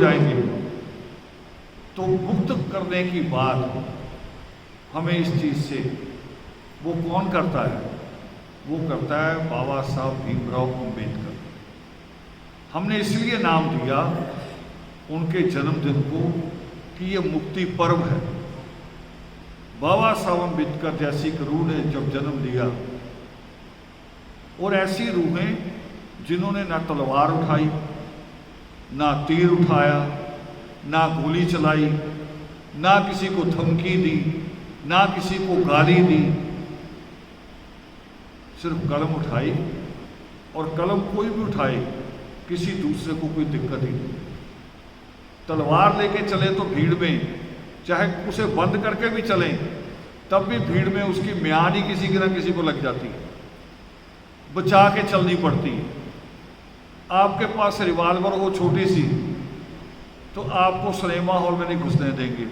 जाएंगे तो मुक्त करने की बात हमें इस चीज़ से वो कौन करता है? वो करता है बाबा साहब भीमराव अम्बेडकर। हमने इसलिए नाम दिया उनके जन्मदिन को कि ये मुक्ति पर्व है। बाबा साहब अम्बेडकर जैसी एक रूह ने जब जन्म लिया, और ऐसी रूहें जिन्होंने ना तलवार उठाई, ना तीर उठाया, ना गोली चलाई, ना किसी को धमकी दी, ना किसी को गाली दी, सिर्फ कलम उठाई, और कलम कोई भी उठाए किसी दूसरे को कोई दिक्कत ही नहीं। तलवार लेके चले तो भीड़ में, चाहे उसे बंद करके भी चलें तब भी भीड़ में उसकी म्यान ही किसी की ना किसी को लग जाती है, बचा के चलनी पड़ती है। आपके पास रिवाल्वर हो छोटी सी तो आपको सिनेमा हॉल में नहीं घुसने देंगे,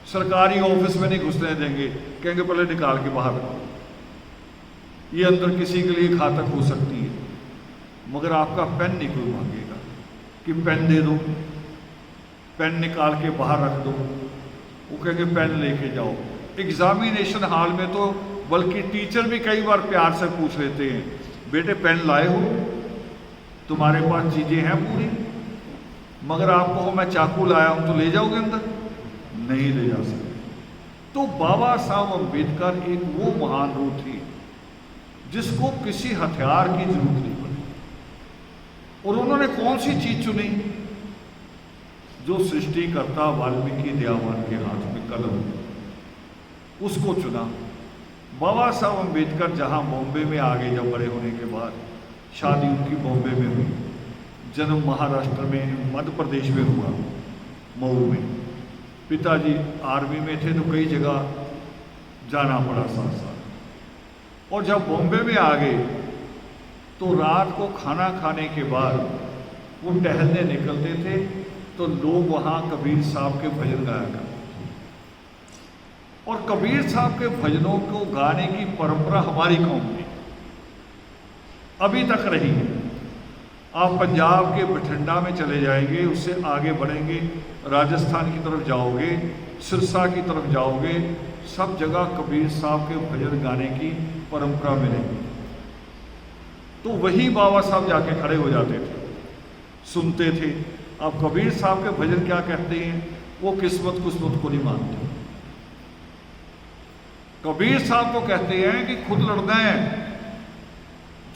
सरकारी ऑफिस में नहीं घुसने देंगे, कहेंगे पहले निकाल के बाहर रखो, ये अंदर किसी के लिए घातक हो सकती है। मगर आपका पेन नहीं कोई मांगेगा कि पेन दे दो, पेन निकाल के बाहर रख दो, वो कहेंगे पेन लेके जाओ। एग्जामिनेशन हॉल में तो बल्कि टीचर भी कई बार प्यार से पूछ लेते हैं, बेटे पेन लाए हो, तुम्हारे पास चीज़ें हैं पूरी? मगर आप कहो मैं चाकू लाया हूं तो ले जाओगे अंदर? नहीं ले जा सकते। तो बाबा साहब अम्बेडकर एक वो महान रूह थी जिसको किसी हथियार की जरूरत नहीं पड़ी, और उन्होंने कौन सी चीज चुनी? जो सृष्टिकर्ता वाल्मीकि दयावान के हाथ में कलम, उसको चुना। बाबा साहब अम्बेडकर जहाँ बॉम्बे में आ गए, जब बड़े होने के बाद शादी उनकी बॉम्बे में हुई, जन्म महाराष्ट्र में, मध्य प्रदेश में हुआ, मऊ में। पिताजी आर्मी में थे तो कई जगह जाना पड़ा साथ साथ। और जब बॉम्बे में आ गए तो रात को खाना खाने के बाद वो टहलने निकलते थे तो लोग वहाँ कबीर साहब के भजन गाया करते, और कबीर साहब के भजनों को गाने की परंपरा हमारी कौम में अभी तक रही है। आप पंजाब के बठिंडा में चले जाएंगे, उससे आगे बढ़ेंगे, राजस्थान की तरफ जाओगे, सिरसा की तरफ जाओगे, सब जगह कबीर साहब के भजन गाने की परंपरा मिलेगी। तो वही बाबा साहब जाके खड़े हो जाते थे, सुनते थे। अब कबीर साहब के भजन क्या कहते हैं? वो किस्मत कुस्मत को नहीं मानते। कबीर साहब तो कहते हैं कि खुद लड़ना है,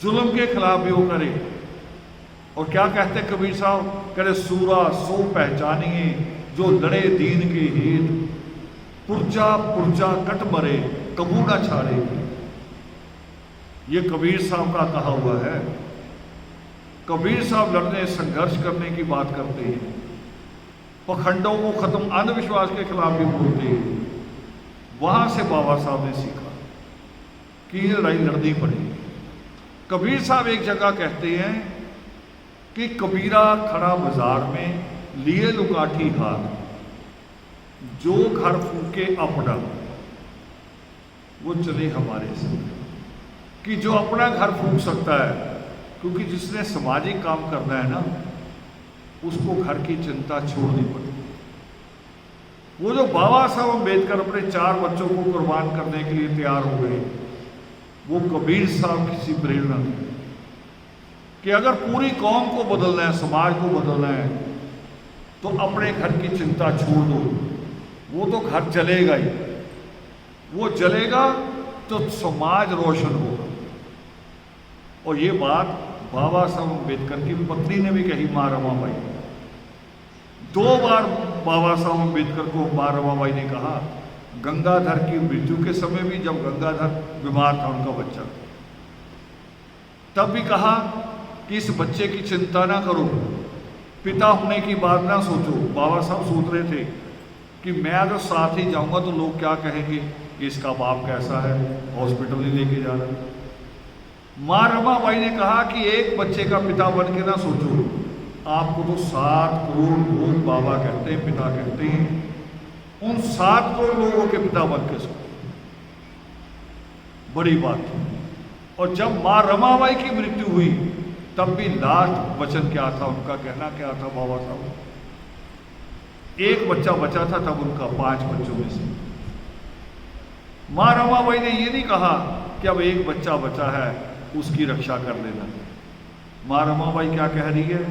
जुल्म के खिलाफ भी वो करे। और क्या कहते हैं कबीर साहब? करे सूरा सो पहचानिए जो लड़े दीन के हित, पुरजा पुरजा कट मरे कबू ना छाड़े। ये कबीर साहब का कहा हुआ है। कबीर साहब लड़ने, संघर्ष करने की बात करते हैं, पखंडों को खत्म, अंधविश्वास के खिलाफ भी बोलते हैं। वहां से बाबा साहब ने सीखा कि ये लड़ाई लड़नी पड़ेगी। कबीर साहब एक जगह कहते हैं कि कबीरा खड़ा बाजार में लिए लुकाठी हाथ, जो घर फूके अपना वो चले हमारे संग। कि जो अपना घर फूक सकता है, क्योंकि जिसने सामाजिक काम करना है ना, उसको घर की चिंता छोड़नी पड़ती। वो जो बाबा साहब अम्बेडकर अपने 4 बच्चों को कुर्बान करने के लिए तैयार हो गए, वो कबीर साहब की प्रेरणा थी कि अगर पूरी कौम को बदलना है, समाज को बदलना है, तो अपने घर की चिंता छोड़ दो। वो तो घर जलेगा ही, वो जलेगा तो समाज रोशन होगा। और ये बात बाबा साहब अम्बेडकर की पत्नी ने भी कही, मां रमाबाई। 2 बार बाबा साहब अम्बेडकर को मां रमाबाई ने कहा, गंगाधर की मृत्यु के समय भी, जब गंगाधर बीमार था उनका बच्चा, तब भी कहा कि इस बच्चे की चिंता ना करो, पिता होने की बात ना सोचो। बाबा साहब सोच रहे थे कि मैं अगर साथ ही जाऊंगा तो लोग क्या कहेंगे कि इसका बाप कैसा है, हॉस्पिटल नहीं लेके जा रहा। मां रमाबाई ने कहा कि एक बच्चे का पिता बन के ना सोचो, आपको तो 7 करोड़ लोग बाबा कहते हैं, पिता कहते हैं, उन 7 करोड़ लोगों के पिता बन के सोचो। बड़ी बात थी। और जब मां रमाबाई की मृत्यु हुई, तब भी लास्ट वचन क्या था, उनका कहना क्या था बाबा साहब एक बच्चा बचा था तब उनका 5 बच्चों में से। माँ रमाबाई ने ये नहीं कहा कि अब एक बच्चा बचा है उसकी रक्षा कर लेना। माँ रमाबाई क्या कह रही है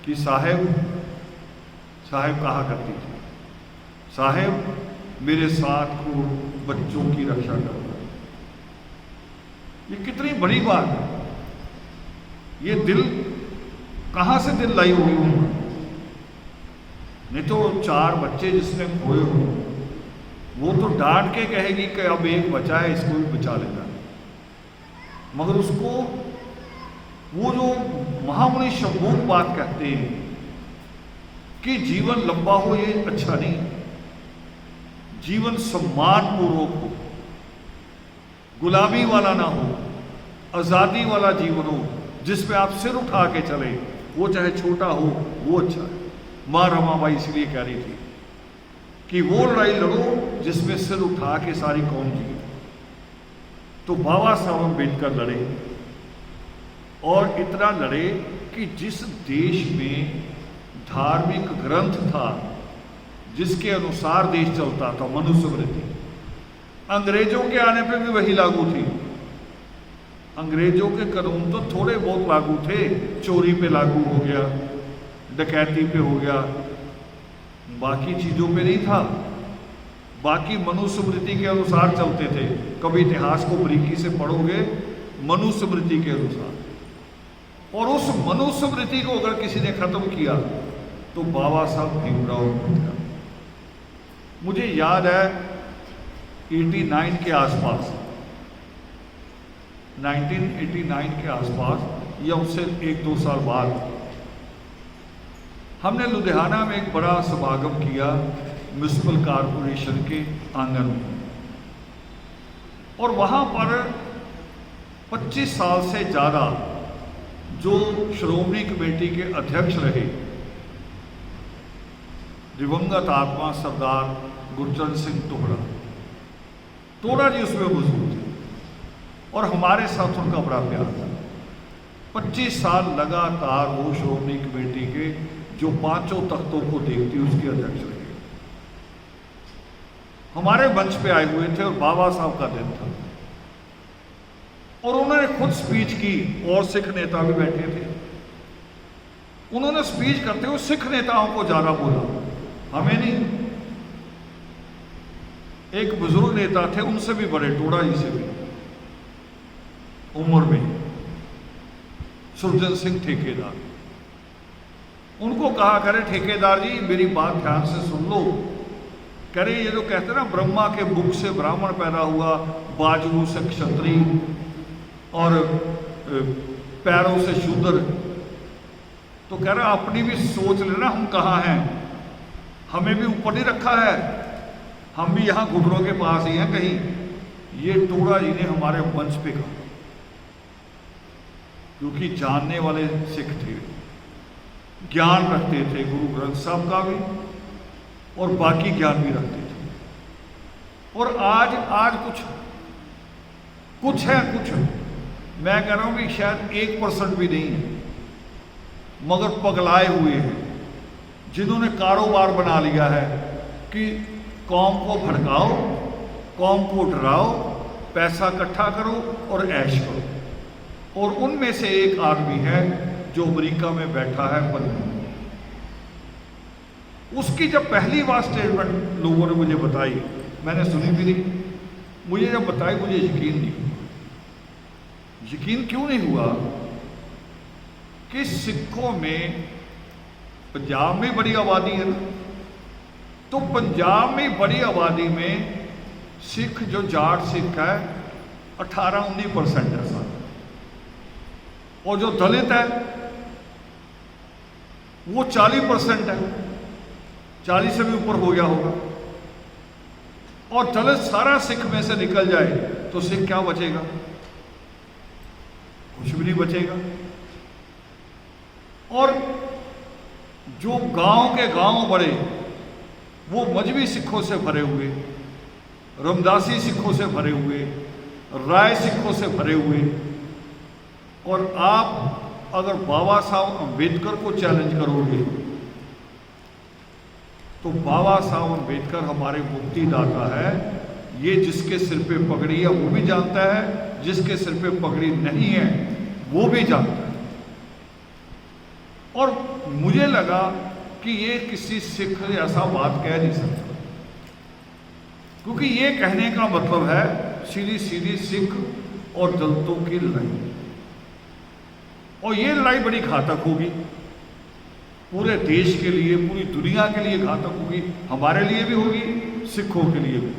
कि साहेब कहा करती थी, साहेब मेरे 7 करोड़ बच्चों की रक्षा करना। ये कितनी बड़ी बात है। ये दिल कहाँ से दिल लाई हुई हूँ। नहीं तो 4 बच्चे जिसने खोए हो वो तो डांट के कहेगी कि अब एक बचा है इसको भी बचा लेना, मगर उसको वो जो महामुनि शंभूक बात कहते हैं कि जीवन लंबा हो ये अच्छा नहीं, जीवन सम्मान पूर्वक हो, गुलामी वाला ना हो, आज़ादी वाला जीवन हो जिसमें आप सिर उठा के चले, वो चाहे छोटा हो वो अच्छा है। माँ रमाबाई इसलिए कह रही थी कि वो लड़ाई लड़ो जिसमें सिर उठा के सारी कौम जी। तो बाबा साहब अम्बेडकर लड़े और इतना लड़े कि जिस देश में धार्मिक ग्रंथ था जिसके अनुसार देश चलता था, मनुस्मृति, अंग्रेजों के आने पे भी वही लागू थी। अंग्रेजों के कानून तो थोड़े बहुत लागू थे, चोरी पे लागू हो गया, डकैती पे हो गया, बाकी चीज़ों पे नहीं था। बाकी मनुस्मृति के अनुसार चलते थे। कभी इतिहास को बारीकी से पढ़ोगे मनुस्मृति के अनुसार, और उस मनुस्मृति को अगर किसी ने खत्म किया तो बाबा साहब भीमराव अम्बेडकर। मुझे याद है 89 के आसपास, 1989 के आसपास या उससे 1-2 साल बाद हमने लुधियाना में एक बड़ा समागम किया म्युनिसिपल कॉरपोरेशन के आंगन में, और वहाँ पर 25 साल से ज़्यादा जो श्रोमणी कमेटी के अध्यक्ष रहे दिवंगत आत्मा सरदार गुरचरण सिंह तोड़ा जी उसमें मौजूद थे और हमारे साथ उनका बड़ा प्यार था। 25 साल लगातार वो श्रोमणी कमेटी के जो 5 तख्तों को देखती उसके अध्यक्ष रहे। हमारे मंच पे आए हुए थे और बाबा साहब का दिन था और उन्होंने खुद स्पीच की और सिख नेता भी बैठे थे। उन्होंने स्पीच करते हुए सिख नेताओं को ज़्यादा बोला, हमें नहीं। एक बुजुर्ग नेता थे, उनसे भी बड़े, टोड़ा जी से भी उम्र में, सुरजन सिंह ठेकेदार, उनको कहा करे ठेकेदार जी मेरी बात ध्यान से सुन लो। कह रहे ये जो कहते ना ब्रह्मा के मुख से ब्राह्मण पैदा हुआ, बाजुओं से क्षत्रिय और पैरों से शूद्र, तो कह रहा अपनी भी सोच लेना हम कहाँ हैं, हमें भी ऊपर नहीं रखा है, हम भी यहाँ घुटनों के पास ही हैं कहीं। ये टोड़ा जी ने हमारे मंच पे कहा, क्योंकि जानने वाले सिख थे, ज्ञान रखते थे गुरु ग्रंथ साहब का भी और बाकी ज्ञान भी रखते थे। और आज कुछ है, मैं कह रहा हूं कि शायद 1% भी नहीं है, मगर पगलाए हुए हैं जिन्होंने कारोबार बना लिया है कि कौम को भड़काओ, कौम को डराओ, पैसा इकट्ठा करो और ऐश करो। और उनमें से एक आदमी है जो अमेरिका में बैठा है पन्नू। उसकी जब पहली बार स्टेटमेंट लोगों ने मुझे बताई, मैंने सुनी भी नहीं, मुझे जब बताई मुझे यकीन नहीं हुआ। यकीन क्यों नहीं हुआ कि सिखों में पंजाब में बड़ी आबादी है ना, तो पंजाब में बड़ी आबादी में सिख जो जाट सिख है 18-19% है सारा, और जो दलित है वो 40% है, 40 से भी ऊपर हो गया होगा। और दलित सारा सिख में से निकल जाए तो सिख क्या बचेगा? कुछ भी नहीं बचेगा। और जो गांव के गांव बड़े वो मजहबी सिखों से भरे हुए, रमदासी सिखों से भरे हुए, राय सिखों से भरे हुए। और आप अगर बाबा साहब अम्बेडकर को चैलेंज करोगे तो बाबा साहब अम्बेडकर हमारे मुक्तिदाता है। ये जिसके सिर पे पगड़ी है वो भी जानता है, जिसके सिर पे पगड़ी नहीं है वो भी जानता है। और मुझे लगा कि ये किसी सिख ऐसा बात कह नहीं सकता, क्योंकि ये कहने का मतलब है सीधी सीधी सिख और दलितों की लड़ाई, और ये लड़ाई बड़ी घातक होगी पूरे देश के लिए, पूरी दुनिया के लिए घातक होगी, हमारे लिए भी होगी, सिखों के लिए भी।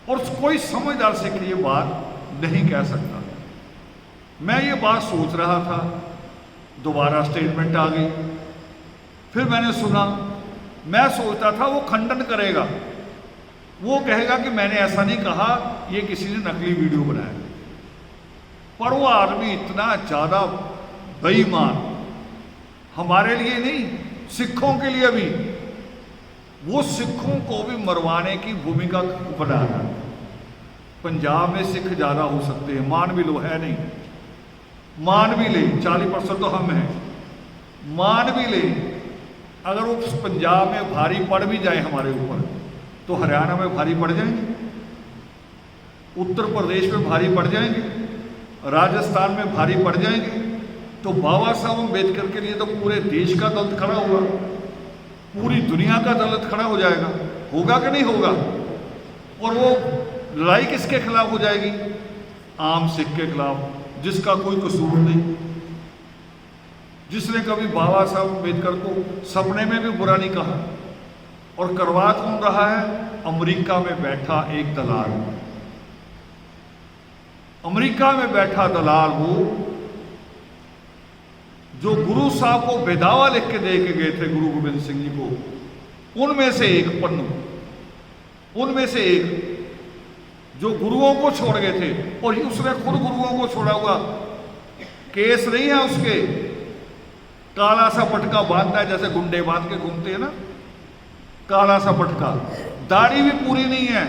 और कोई समझदार सिख ये बात नहीं कह सकता। मैं ये बात सोच रहा था, दोबारा स्टेटमेंट आ गई, फिर मैंने सुना, मैं सोचता था वो खंडन करेगा, वो कहेगा कि मैंने ऐसा नहीं कहा, ये किसी ने नकली वीडियो बनाया। पर वो आदमी इतना ज़्यादा बेईमान, हमारे लिए नहीं सिखों के लिए भी, वो सिखों को भी मरवाने की भूमिका बना रहा है। पंजाब में सिख ज़्यादा हो सकते हैं, मान भी लो, है नहीं, मान भी ले 40% तो हम हैं, मान भी ले, अगर वो पंजाब में भारी पड़ भी जाए हमारे ऊपर, तो हरियाणा में भारी पड़ जाएंगे, उत्तर प्रदेश में भारी पड़ जाएंगे, राजस्थान में भारी पड़ जाएंगे। तो बाबा साहब अम्बेडकर के लिए तो पूरे देश का दलित खड़ा होगा, पूरी दुनिया का दलित खड़ा हो जाएगा, होगा कि नहीं होगा? और वो लड़ाई किसके खिलाफ हो जाएगी? आम सिख के खिलाफ, जिसका कोई कसूर नहीं, जिसने कभी बाबा साहब अम्बेडकर को सपने में भी बुरा नहीं कहा। और करवा कौन रहा है? अमेरिका में बैठा एक दलाल, अमेरिका में बैठा दलाल, वो जो गुरु साहब को बेदावा लिख के दे के गए थे गुरु गोबिंद सिंह जी को, उनमें से एक पन्नू, उनमें से एक जो गुरुओं को छोड़ गए थे, और उसने खुद गुरुओं को छोड़ा हुआ, केस नहीं है उसके, काला सा पटका बांधता है जैसे गुंडे बांध के घूमते हैं ना, काला सा पटका, दाढ़ी भी पूरी नहीं है,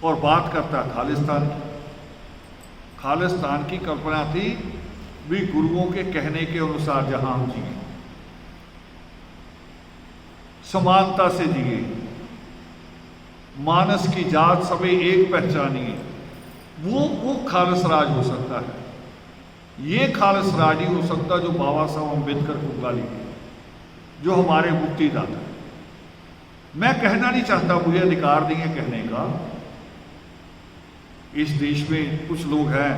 और बात करता है खालिस्तान की। खालिस्तान की कल्पना थी भी गुरुओं के कहने के अनुसार जहां हम जिए, समानता से जिए, मानस की जात सभी एक पहचानिए, वो खालिस राज हो सकता है। ये खालिस राज नहीं हो सकता जो बाबा साहब अम्बेडकर को गाली दी, जो हमारे मुक्तिदाता। मैं कहना नहीं चाहता, मुझे अधिकार नहीं है कहने का। इस देश में कुछ लोग हैं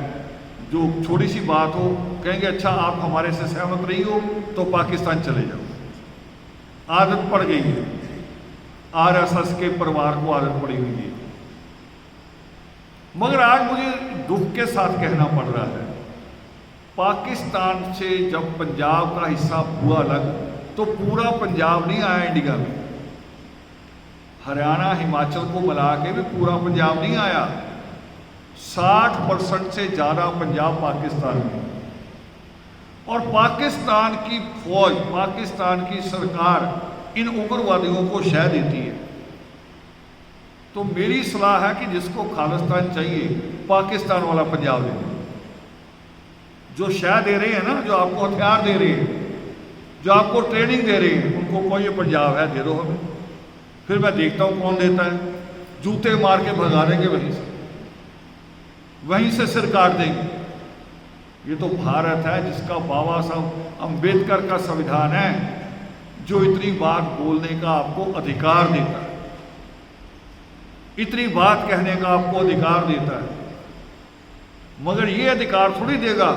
जो छोटी सी बात हो कहेंगे अच्छा आप हमारे से सहमत नहीं हो तो पाकिस्तान चले जाओ। आदत पड़ गई है, आरएसएस के परिवार को आदत पड़ी हुई है। मगर आज मुझे दुख के साथ कहना पड़ रहा है, पाकिस्तान से जब पंजाब का हिस्सा हुआ अलग, तो पूरा पंजाब नहीं आया इंडिया में, हरियाणा हिमाचल को मिला के भी पूरा पंजाब नहीं आया। 60% से ज़्यादा पंजाब पाकिस्तान में, और पाकिस्तान की फौज, पाकिस्तान की सरकार इन उग्रवादियों को शह देती है। तो मेरी सलाह है कि जिसको खालिस्तान चाहिए, पाकिस्तान वाला पंजाब दे, जो शह दे रहे हैं ना, जो आपको हथियार दे रहे हैं, जो आपको ट्रेनिंग दे रहे हैं, उनको कोई ये पंजाब है दे दो हमें, फिर मैं देखता हूँ कौन देता है। जूते मार के भगा देंगे, वहीं से सिर काट देंगे। ये तो भारत है जिसका बाबा साहब अम्बेडकर का संविधान है, जो इतनी बात बोलने का आपको अधिकार देता है, इतनी बात कहने का आपको अधिकार देता है। मगर ये अधिकार थोड़ी देगा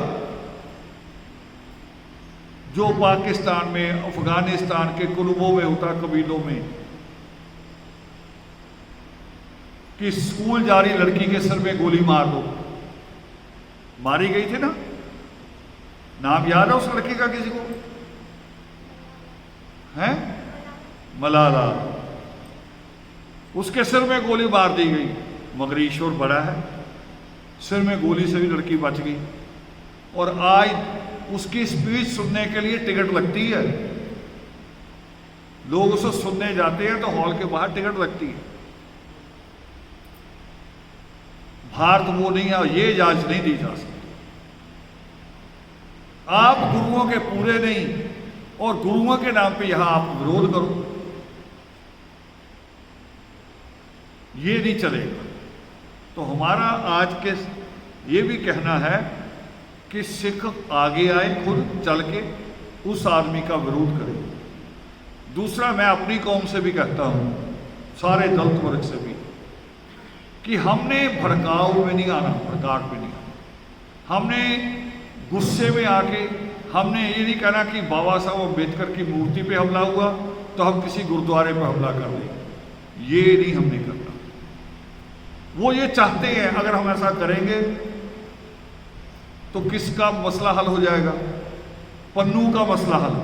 जो पाकिस्तान में, अफगानिस्तान के कुनबों में होता, कबीलों में, कि स्कूल जा रही लड़की के सिर में गोली मार दो। मारी गई थी ना, नाम याद है उस लड़की का किसी को? है मलाला, उसके सिर में गोली मार दी गई। मगर ईश्वर बड़ा है, सिर में गोली से भी लड़की बच गई। और आज उसकी स्पीच सुनने के लिए टिकट लगती है, लोग उसे सुनने जाते हैं तो हॉल के बाहर टिकट लगती है। भारत वो नहीं है, ये इजाजत नहीं दी जा सकती। आप गुरुओं के पूरे नहीं, और गुरुओं के नाम पे यहां आप विरोध करो, ये नहीं चलेगा। तो हमारा आज के ये भी कहना है कि सिख आगे आए, खुद चल के उस आदमी का विरोध करें। दूसरा, मैं अपनी कौम से भी कहता हूं, सारे दलित वर्ग से भी, कि हमने भड़काव में नहीं आना, भड़काट में नहीं आना। हमने गुस्से में आके हमने ये नहीं कहना कि बाबा साहब अम्बेडकर की मूर्ति पे हमला हुआ तो हम किसी गुरुद्वारे पे हमला कर दें, ये नहीं हमने करना। वो ये चाहते हैं, अगर हम ऐसा करेंगे तो किसका मसला हल हो जाएगा? पन्नू का मसला हल।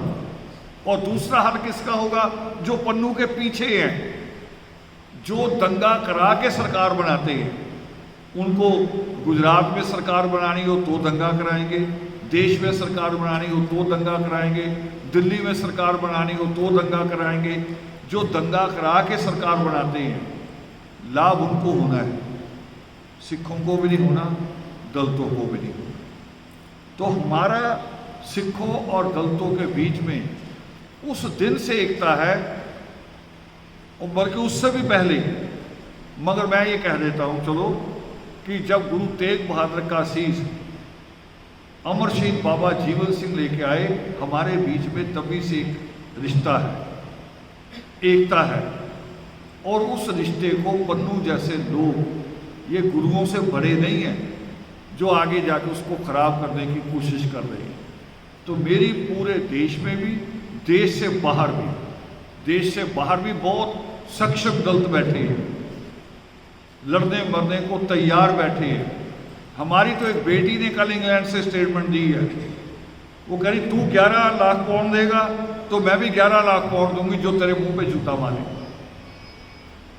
और दूसरा हल किसका होगा? जो पन्नू के पीछे हैं, जो दंगा करा के सरकार बनाते हैं। उनको गुजरात में सरकार बनानी हो तो दंगा कराएंगे, देश में सरकार बनानी हो तो दंगा कराएंगे, दिल्ली में सरकार बनानी हो तो दंगा कराएंगे। जो दंगा करा के सरकार बनाते हैं, लाभ उनको होना है, सिखों को भी नहीं होना, दलितों को भी नहीं होना। तो हमारा सिखों और दलितों के बीच में उस दिन से एकता है, और बल्कि उससे भी पहले। मगर मैं ये कह देता हूँ चलो कि जब गुरु तेग बहादुर का शीश अमर शहीद बाबा जीवन सिंह लेके आए, हमारे बीच में तभी से एक रिश्ता है, एकता है। और उस रिश्ते को पन्नू जैसे लोग, ये गुरुओं से बड़े नहीं हैं जो आगे जाके उसको खराब करने की कोशिश कर रहे हैं। तो मेरी पूरे देश में भी, देश से बाहर भी, देश से बाहर भी बहुत सक्षम दलित बैठे हैं, लड़ने मरने को तैयार बैठे हैं। हमारी तो एक बेटी ने कल इंग्लैंड से स्टेटमेंट दी है, वो कह रही तू 11 लाख पाउंड देगा तो मैं भी 11 लाख पाउंड दूंगी जो तेरे मुंह पे जूता मारे।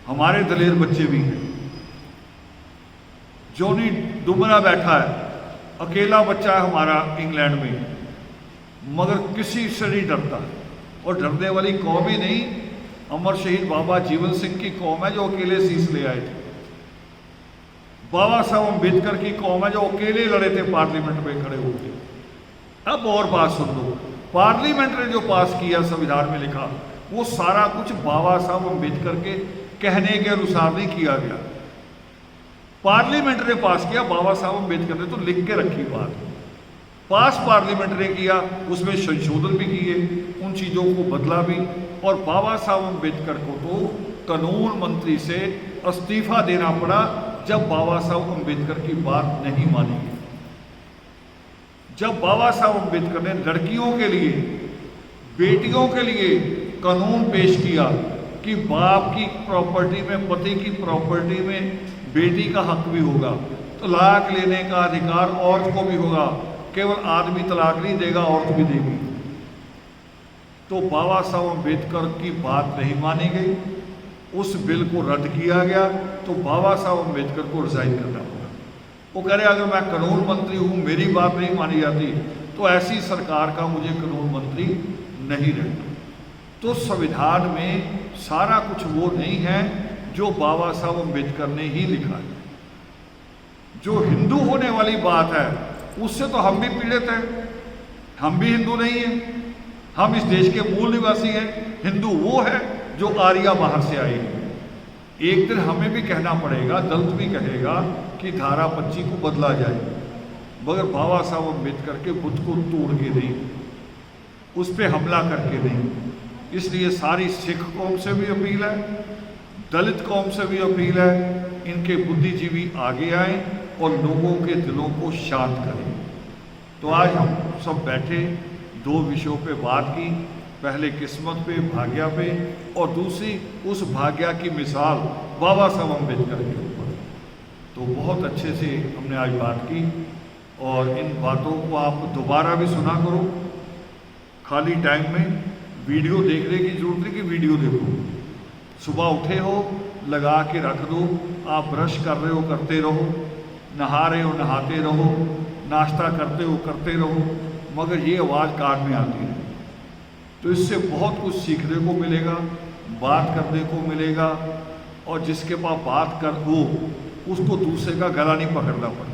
हमारे दलेर बच्चे भी हैं। जॉनी डुमरा बैठा है, अकेला बच्चा है हमारा इंग्लैंड में, मगर किसी से नहीं डरता। और डरने वाली कौम ही नहीं, अमर शहीद बाबा जीवन सिंह की कौम है जो अकेले शीश ले आए थे। बाबा साहब अम्बेडकर की कौम है जो अकेले लड़े थे पार्लियामेंट में खड़े होकर। अब और बात सुन लो, पार्लियामेंट ने जो पास किया, संविधान में लिखा, वो सारा कुछ बाबा साहब अम्बेडकर के कहने के अनुसार नहीं किया गया। पार्लियामेंट ने पास किया, बाबा साहब अम्बेडकर ने तो लिख के रखी बात, पास पार्लियामेंट ने किया, उसमें संशोधन भी किए, उन चीज़ों को बदला भी। और बाबा साहब अम्बेडकर को तो कानून मंत्री से इस्तीफा देना पड़ा जब बाबा साहब अम्बेडकर की बात नहीं मानी गई। जब बाबा साहब अम्बेडकर ने लड़कियों के लिए, बेटियों के लिए कानून पेश किया कि बाप की प्रॉपर्टी में, पति की प्रॉपर्टी में बेटी का हक भी होगा, तलाक लेने का अधिकार औरत को भी होगा, केवल आदमी तलाक नहीं देगा, औरत भी देगी। तो बाबा साहब अम्बेडकर की बात नहीं मानी गई, उस बिल को रद्द किया गया, तो बाबा साहब अम्बेडकर को रिजाइन करना पड़ा। वो कह रहे अगर मैं कानून मंत्री हूँ, मेरी बात नहीं मानी जाती, तो ऐसी सरकार का मुझे कानून मंत्री नहीं रहना। तो संविधान में सारा कुछ वो नहीं है जो बाबा साहब अम्बेडकर ने ही लिखा है। जो हिंदू होने वाली बात है, उससे तो हम भी पीड़ित हैं। हम भी हिंदू नहीं हैं, हम इस देश के मूल निवासी हैं। हिंदू वो है जो आर्या बाहर से आए हैं। एक दिन हमें भी कहना पड़ेगा, दलित भी कहेगा कि धारा 25 को बदला जाए, मगर बाबा साहब अम्बेडकर के बुत को तोड़ के नहीं, उस पर हमला करके नहीं। इसलिए सारी सिख कौम से भी अपील है, दलित कौम से भी अपील है, इनके बुद्धिजीवी आगे आए और लोगों के दिलों को शांत करें। तो आज हम सब बैठे, दो विषयों पे बात की, पहले किस्मत पे, भाग्य पे, और दूसरी उस भाग्य की मिसाल बाबा साहब अम्बेडकर के ऊपर। तो बहुत अच्छे से हमने आज बात की, और इन बातों को आप दोबारा भी सुना करो। खाली टाइम में वीडियो देखने की जरूरत नहीं कि वीडियो देखो, सुबह उठे हो लगा के रख दो, आप ब्रश कर रहे हो करते रहो, नहा रहे हो नहाते रहो, नाश्ता करते हो करते रहो, मगर ये आवाज़ कान में आती है। तो इससे बहुत कुछ सीखने को मिलेगा, बात करने को मिलेगा, और जिसके पास बात कर हो उसको दूसरे का गला नहीं पकड़ना पड़ेगा।